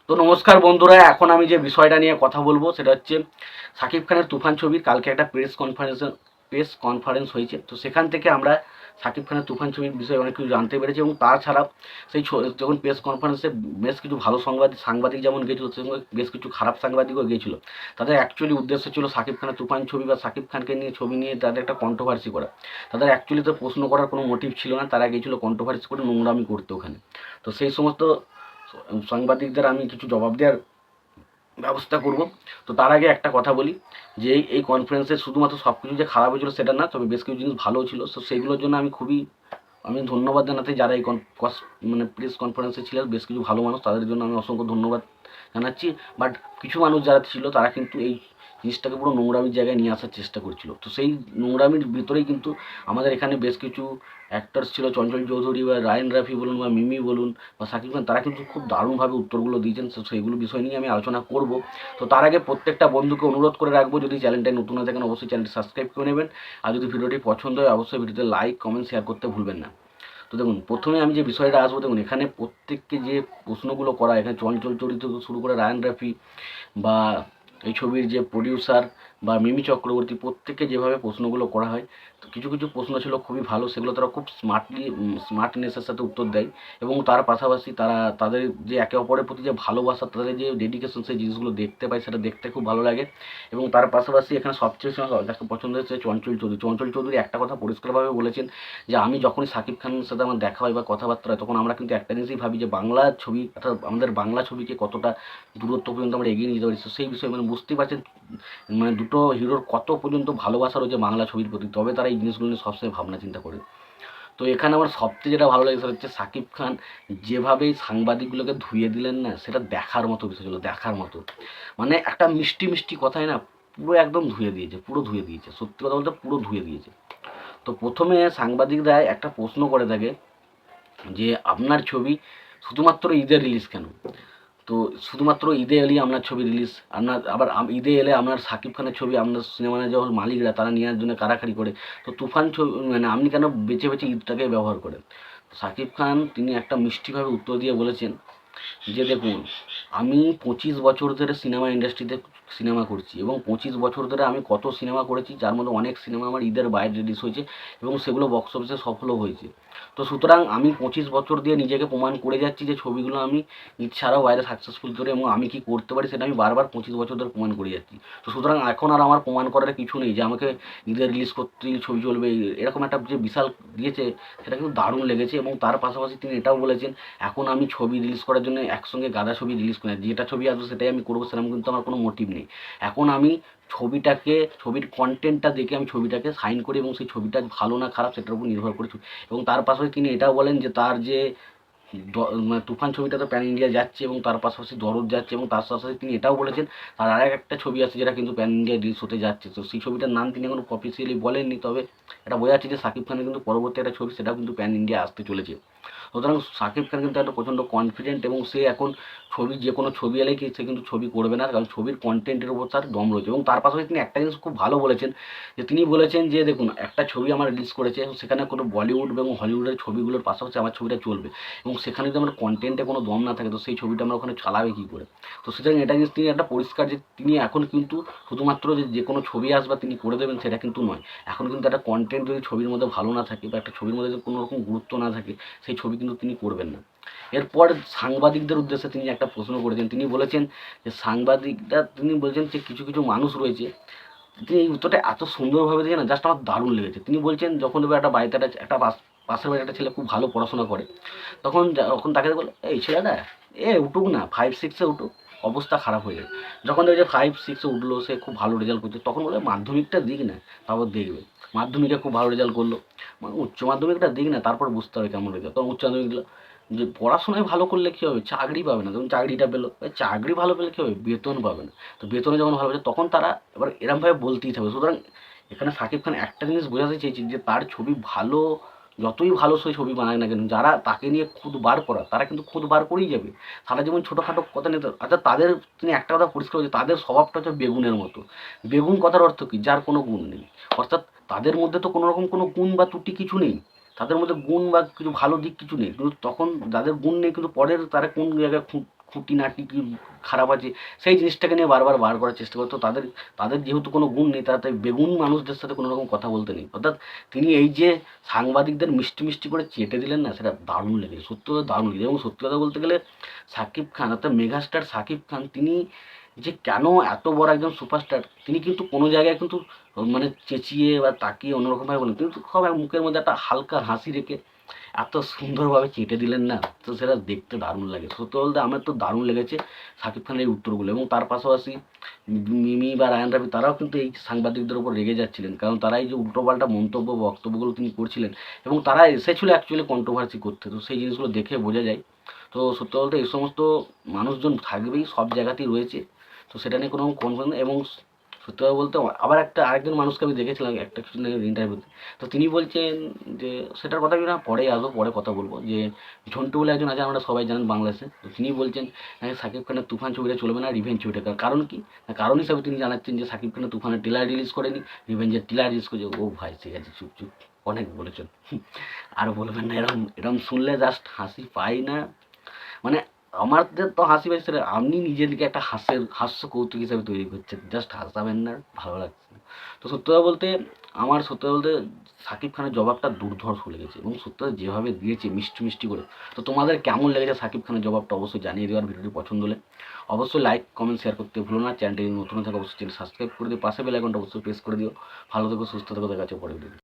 তো নমস্কার বন্ধুরা, এখন আমি যে বিষয়টা নিয়ে কথা বলবো সেটা হচ্ছে শাকিব খানের তুফান ছবির কালকে একটা প্রেস কনফারেন্স হয়েছে। তো সেখান থেকে আমরা শাকিব খানের তুফান ছবির বিষয়ে অনেক কিছু জানতে পেরেছি এবং তাছাড়াও যখন প্রেস কনফারেন্সে বেশ কিছু ভালো সাংবাদিক যেমন গিয়েছিল, সঙ্গে বেশ কিছু খারাপ সাংবাদিকও গিয়েছিল। তাদের অ্যাকচুয়ালি উদ্দেশ্য ছিল শাকিব খানের তুফান ছবি বা শাকিব খানকে নিয়ে ছবি নিয়ে তাদের একটা কন্ট্রোভার্সি করা। তাদের অ্যাকচুয়ালি তো প্রশ্ন করার কোনো মোটিভ ছিল না, তারা গিয়েছিল কন্ট্রোভার্সি করে নোংরামি করতে ওখানে। তো সেই সমস্ত সাংবাদিকদের আমি কিছু জবাব দেওয়ার ব্যবস্থা করব। তো তার আগে একটা কথা বলি যে এই কনফারেন্সে শুধুমাত্র সব কিছু যে খারাপ হয়েছিল সেটা না, তবে বেশ কিছু জিনিস ভালোও ছিল। তো সেইগুলোর জন্য আমি ধন্যবাদ জানাতে যারা এই প্রেস কনফারেন্সে ছিলেন, বেশ কিছু ভালো মানুষ, তাদের জন্য আমি অসংখ্য ধন্যবাদ জানাচ্ছি। বাট কিছু মানুষ যারা ছিল তারা কিন্তু এই জিনিসটাকে পুরো নোংরামির জায়গায় নিয়ে আসার চেষ্টা করছিল। তো সেই নোংরামির ভিতরেই কিন্তু আমাদের এখানে বেশ কিছু অ্যাক্টরস ছিল, চঞ্চল চৌধুরী বা রায়ন রাফি বলুন বা মিমি বলুন বা শাকিব খান, তারা কিন্তু খুব দারুণভাবে উত্তরগুলো দিয়েছেন। তো সেইগুলো বিষয় নিয়ে আমি আলোচনা করব। তো তার আগে প্রত্যেকটা বন্ধুকে অনুরোধ করে রাখবো, যদি চ্যানেলটায় নতুন হয়ে থাকেন অবশ্যই চ্যানেলটি সাবস্ক্রাইব করে নেবেন। আর যদি ভিডিওটি পছন্দ হয় অবশ্যই ভিডিওতে লাইক কমেন্ট শেয়ার করতে ভুলবেন না। তো দেখুন, প্রথমে আমি যে বিষয়টা আসবো, দেখুন এখানে প্রত্যেককে যে প্রশ্নগুলো করা, এখানে চঞ্চল চরিত্র থেকে শুরু করে রায়ান রাফি বা এই ছবির যে প্রডিউসার বা মিমি চক্রবর্তী, প্রত্যেককে যেভাবে প্রশ্নগুলো করা হয়, তো কিছু কিছু প্রশ্ন ছিল খুবই ভালো, সেগুলো তারা খুব স্মার্টনেসের সাথে উত্তর দেয়। এবং তার পাশাপাশি তাদের যে একে অপরের প্রতি যে ভালোবাসা, তাদের যে ডেডিকেশন, সেই জিনিসগুলো দেখতে পাই, সেটা দেখতে খুব ভালো লাগে। এবং তার পাশাপাশি এখানে সবচেয়ে বেশি আমার যাকে পছন্দ হচ্ছে চঞ্চল চৌধুরী একটা কথা পরিষ্কারভাবে বলেছেন যে আমি যখনই শাকিব খানের সাথে আমার দেখা হয় বা কথাবার্তা হয়, তখন আমরা কিন্তু একটা জিনিসই ভাবি যে বাংলা ছবি, অর্থাৎ আমাদের বাংলা ছবিকে কতটা দূরত্ব পর্যন্ত আমরা এগিয়ে নিয়ে যেতে পারি। তো সেই বিষয়ে বুঝতেই পারছেন দুটো হিরোর কত পর্যন্ত ভালোবাসা রয়েছে বাংলা ছবির প্রতি, তবে তারা এই জিনিসগুলো নিয়ে সবসময় ভাবনা চিন্তা করে। তো এখানে আমার সবচেয়ে যেটা ভালো লাগে সেটা হচ্ছে শাকিব খান যেভাবে এই সাংবাদিকগুলোকে ধুয়ে দিলেন না, সেটা দেখার মতো বিষয় ছিল, দেখার মতো। মানে একটা মিষ্টি মিষ্টি কথায় না পুরো একদম ধুয়ে দিয়েছে, পুরো ধুয়ে দিয়েছে, সত্যি কথা বলতে পুরো ধুয়ে দিয়েছে। তো প্রথমে সাংবাদিকরা একটা প্রশ্ন করে থাকে যে আপনার ছবি শুধুমাত্র ঈদে রিলিজ কেন? তো শুধুমাত্র ঈদে এলেই আপনার ছবি রিলিজ, আপনার আবার ঈদে এলে আপনার শাকিব খানের ছবি আপনার সিনেমা যখন মালিকরা তারা নেওয়ার জন্য কাড়াকাড়ি করে। তো তুফান ছবি মানে আপনি কেন বেছে বেছে ঈদটাকে ব্যবহার করেন? শাকিব খান তিনি একটা মিষ্টিভাবে উত্তর দিয়ে বলেছেন যে দেখুন, আমি 25 বছর ধরে সিনেমা ইন্ডাস্ট্রিতে সিনেমা করছি এবং 25 বছর ধরে আমি কত সিনেমা করেছি, যার মধ্যে অনেক সিনেমা আমার ঈদের বাইরে রিলিজ হয়েছে এবং সেগুলো বক্স অফিসে সফলও হয়েছে। তো সুতরাং আমি 25 বছর দিয়ে নিজেকে প্রমাণ করে যাচ্ছি যে ছবিগুলো আমি ঈদ ছাড়াও বাইরে সাকসেসফুল করে, এবং আমি কি করতে পারি সেটা আমি বারবার 25 বছর ধরে প্রমাণ করে যাচ্ছি। তো সুতরাং এখন আর আমার প্রমাণ করার কিছু নেই যে আমাকে ঈদে রিলিজ করতেই ছবি চলবে, এরকম একটা যে বিশাল দিয়েছে, সেটা কিন্তু দারুণ লেগেছে। এবং তার পাশাপাশি তিনি এটাও বলেছেন এখন আমি ছবি রিলিজ করার জন্য একসঙ্গে গাদা ছবি রিলিজ করি না, যেটা ছবি আসবে সেটাই আমি করবো, সেরকম কিন্তু আমার কোনো মোটিভ নেই। এখন আমি ছবির কন্টেন্টটা দেখে আমি ছবিটাকে সাইন করি এবং সেই ছবিটা ভালো না খারাপ সেটার উপর নির্ভর করে। এবং তার পাশাপাশি তিনি এটাও বলেন যে তার যে মানে তুফান ছবিটা তো প্যান ইন্ডিয়া যাচ্ছে এবং তার পাশাপাশি দরদ যাচ্ছে, এবং তার পাশাপাশি তিনি এটাও বলেছেন তার আর একটা ছবি আছে যেটা কিন্তু প্যান ইন্ডিয়া রিলিজ হতে যাচ্ছে। তো সেই ছবিটার নাম তিনি এখনো অফিসিয়ালি বলেননি, তবে এটা বোঝা যাচ্ছে যে শাকিব খানের কিন্তু পরবর্তী একটা ছবি সেটাও কিন্তু প্যান ইন্ডিয়া আসতে চলেছে। সুতরাং শাকিব খান কিন্তু একটা প্রচণ্ড কনফিডেন্ট এবং সে এখন যে কোনো ছবি এলেই সে কিন্তু ছবি করবে না, কারণ ছবির কন্টেন্টের উপর তার দম রয়েছে। এবং তার পাশাপাশি তিনি একটা জিনিস খুব ভালো বলেছেন যে তিনি বলেছেন যে দেখুন, একটা ছবি আমার রিলিজ করেছে, সেখানে কোনো বলিউড এবং হলিউডের ছবিগুলোর পাশাপাশি আমার ছবিটা চলবে, এবং সেখানে যদি আমার কন্টেন্টে কোনো দম না থাকে তো সেই ছবিটা আমরা ওখানে চালাবে কী করে? তো সুতরাং এটা জিনিস তিনি একটা পরিষ্কার যে তিনি এখন কিন্তু শুধুমাত্র যে কোনো ছবি আসবে তিনি করে দেবেন সেটা কিন্তু নয়। এখন কিন্তু একটা কন্টেন্ট যদি ছবির মধ্যে ভালো না থাকে বা একটা ছবির মধ্যে যদি কোনো রকম গুরুত্ব না থাকে, সেই ছবি কিন্তু তিনি করবেন না। এরপর সাংবাদিকদের উদ্দেশ্যে তিনি একটা প্রশ্ন করেছেন, তিনি বলেছেন যে তিনি বলছেন যে কিছু কিছু মানুষ রয়েছে। তিনি এই উত্তরটা এত সুন্দরভাবে দিয়েছেন না, জাস্ট আমার দারুণ লেগেছে। তিনি বলছেন যখন দেখবে একটা বাড়িতে পাশের বাড়ির একটা ছেলে খুব ভালো পড়াশোনা করে, যখন তাকে বলে এই ছেলেটা উঠুক না 5-6-এ উঠুক, অবস্থা খারাপ হয়ে যায়। যখন দেখবে 5-6-এ উঠলো, সে খুব ভালো রেজাল্ট করছে, তখন বলে মাধ্যমিকটা দিক না, তারপর দেখবে। মাধ্যমিকে খুব ভালো রেজাল্ট করলো, মানে উচ্চ মাধ্যমিকটা দিক না, তারপর বুঝতে হবে কেমন রেজাল্ট। তখন উচ্চ মাধ্যমিক দিল, যে পড়াশোনায় ভালো করলে কী হবে, চাকরি পাবে না, তখন চাকরিটা পেলো, চাকরি ভালো পেলে কী হবে, বেতন পাবে না। তো বেতনে যখন ভালো পাচ্ছে তখন তারা এবার এরমভাবে বলতেই থাকবে। সুতরাং এখানে শাকিব খান একটা জিনিস বোঝাতে চেয়েছে যে তার ছবি ভালো, যতই ভালো সে ছবি বানায় না কেন, যারা তাকে নিয়ে খুদ বার করা তারা কিন্তু খুদ বার করেই যাবে। তারা যেমন ছোটোখাটো কথা নিতে, আচ্ছা তাদের তিনি একটা কথা পরিষ্কার হচ্ছে, তাদের স্বভাবটা হচ্ছে বেগুনের মতো। বেগুন কথার অর্থ কী, যার কোনো গুণ নেই। অর্থাৎ তাদের মধ্যে তো কোনো রকম কোনো গুণ বা ত্রুটি কিছু নেই, তাদের মধ্যে গুণ বা কিছু ভালো দিক কিছু নেই, কিন্তু তখন যাদের গুণ নেই কিন্তু পরের তারা কোন জায়গায় খুঁটিনাটি কি খারাপ আছে সেই জিনিসটাকে নিয়ে বারবার বার করার চেষ্টা করে। তো তাদের তাদের যেহেতু কোনো গুণ নেই, তারা তাই বেগুন মানুষদের সাথে কোনো রকম কথা বলতে নেই। অর্থাৎ তিনি এই যে সাংবাদিকদের মিষ্টি মিষ্টি করে চেটে দিলেন না, সেটা দারুণ লেগেছে, সত্যি কথা দারুণ লেগেছে। এবং সত্যি কথা বলতে গেলে শাকিব খান অর্থাৎ মেগাস্টার শাকিব খান, তিনি যে কেন এত বড় একজন সুপারস্টার, তিনি কিন্তু কোনো জায়গায় কিন্তু মানে চেঁচিয়ে বা তাকিয়ে অন্যরকমভাবে বলেন, কিন্তু সব মুখের মধ্যে একটা হালকা হাসি রেখে এত সুন্দরভাবে চেটে দিলেন না, তো সেটা দেখতে দারুণ লাগে। সত্যি বলতে আমার তো দারুণ লেগেছে শাকিব খানের এই উত্তরগুলো। এবং তার পাশাপাশি মিমি বা রায়ান রাবি তারাও কিন্তু এই সাংবাদিকদের উপর রেগে যাচ্ছিলেন, কারণ তারা এই যে উল্টোপাল্টা মন্তব্য বক্তব্যগুলো তিনি করছিলেন, এবং তারা এসেছিল অ্যাকচুয়ালি কন্ট্রোভার্সি করতে। তো সেই জিনিসগুলো দেখে বোঝা যায়। তো সত্যি বলতে এই সমস্ত মানুষজন থাকবেই, সব জায়গাতেই রয়েছে, তো সেটা নিয়ে কোনো কনফার্ম। এবং সত্যি কথা বলতে আবার আরেকজন মানুষকে আমি দেখেছিলাম একটা কিছুদিন আগে ইন্টারভিউতে, তো তিনি বলছেন যে সেটার কথা আমি না পরে আসবো, পরে কথা বলবো, যে ঝন্টু বলে একজন আছে, আমরা সবাই জানেন বাংলাদেশে, তো তিনি বলছেন সাকিব খানের তুফান ছবিটা চলবে না, রিভেঞ্জ ছবিটা। কারণ কি না, কারণ হিসাবে তিনি জানাচ্ছেন যে সাকিব খানের তুফানের টিলার রিলিজ করেনি, রিভেঞ্জের টিলার রিলিজ করেছে। ও ভাই ঠিক আছে, চুপ চুপ, অনেক বলেছেন, আর বলবেন না। এরকম এরকম শুনলে জাস্ট হাসি পাই না, মানে আমাদের তো হাসি পাচ্ছে, সেটা আপনি নিজেদেরকে একটা হাস্য কৌতুক হিসাবে তৈরি করছেন, জাস্ট হাসাবেন না, ভালো লাগছে না। তো সত্যি কথা বলতে আমার সত্যি কথা বলতে শাকিব খানের জবাবটা দুর্ধর্ষ লেগেছে, এবং সত্যি কথা যেভাবে দিয়েছে মিষ্টি মিষ্টি করে। তো তোমাদের কেমন লেগেছে শাকিব খানের জবাবটা অবশ্যই জানিয়ে দেওয়ার, ভিডিওটি পছন্দ হলে অবশ্যই লাইক কমেন্ট শেয়ার করতে ভুলো না। চ্যানেলটি নতুন থাকে অবশ্যই চ্যানেল সাবস্ক্রাইব করে দিও, পাশে বেল আইকনটা অবশ্যই প্রেস করে দিও। ভালো থেকো, সুস্থ থেকো, দেখা যাচ্ছে পরের ভিডিও।